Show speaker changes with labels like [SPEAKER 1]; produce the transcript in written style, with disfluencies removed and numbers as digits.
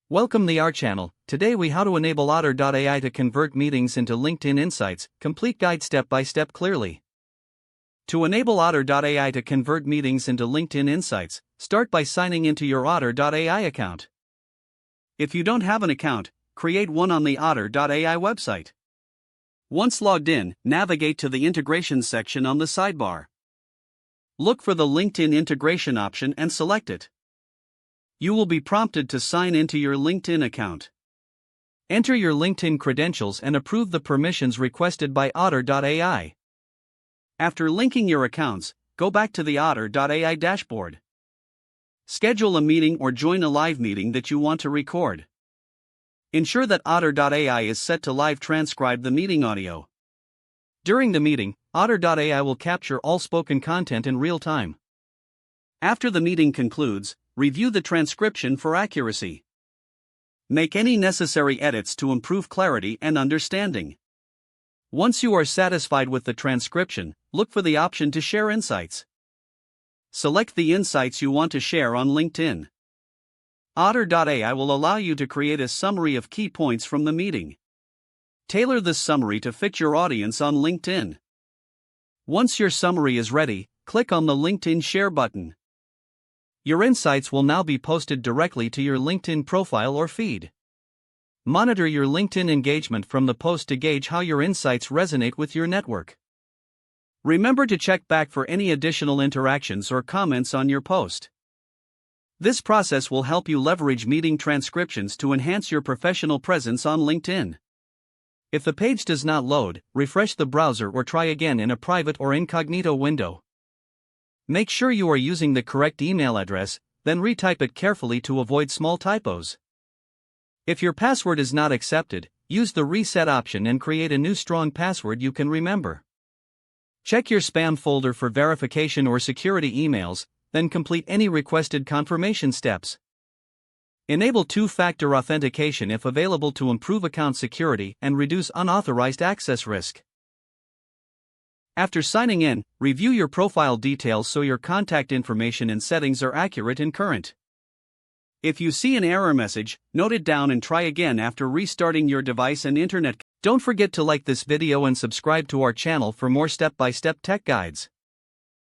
[SPEAKER 1] Welcome to our channel. Today we how to enable Otter.ai to convert meetings into LinkedIn Insights, complete guide step by step clearly. To enable Otter.ai to convert meetings into LinkedIn Insights, start by signing into your Otter.ai account. If you don't have an account, create one on the Otter.ai website. Once logged in, navigate to the Integration section on the sidebar. Look for the LinkedIn integration option and select it. You will be prompted to sign into your LinkedIn account. Enter your LinkedIn credentials and approve the permissions requested by Otter.ai. After linking your accounts, go back to the Otter.ai dashboard. Schedule a meeting or join a live meeting that you want to record. Ensure that Otter.ai is set to live transcribe the meeting audio. During the meeting, Otter.ai will capture all spoken content in real time. After the meeting concludes, review the transcription for accuracy. Make any necessary edits to improve clarity and understanding. Once you are satisfied with the transcription, look for the option to share insights. Select the insights you want to share on LinkedIn. Otter.ai will allow you to create a summary of key points from the meeting. Tailor this summary to fit your audience on LinkedIn. Once your summary is ready, click on the LinkedIn Share button. Your insights will now be posted directly to your LinkedIn profile or feed. Monitor your LinkedIn engagement from the post to gauge how your insights resonate with your network. Remember to check back for any additional interactions or comments on your post. This process will help you leverage meeting transcriptions to enhance your professional presence on LinkedIn. If the page does not load, refresh the browser or try again in a private or incognito window. Make sure you are using the correct email address, then retype it carefully to avoid small typos. If your password is not accepted, use the reset option and create a new strong password you can remember. Check your spam folder for verification or security emails, then complete any requested confirmation steps. Enable two-factor authentication if available to improve account security and reduce unauthorized access risk. After signing in, review your profile details so your contact information and settings are accurate and current. If you see an error message, note it down and try again after restarting your device and internet. Don't forget to like this video and subscribe to our channel for more step-by-step tech guides.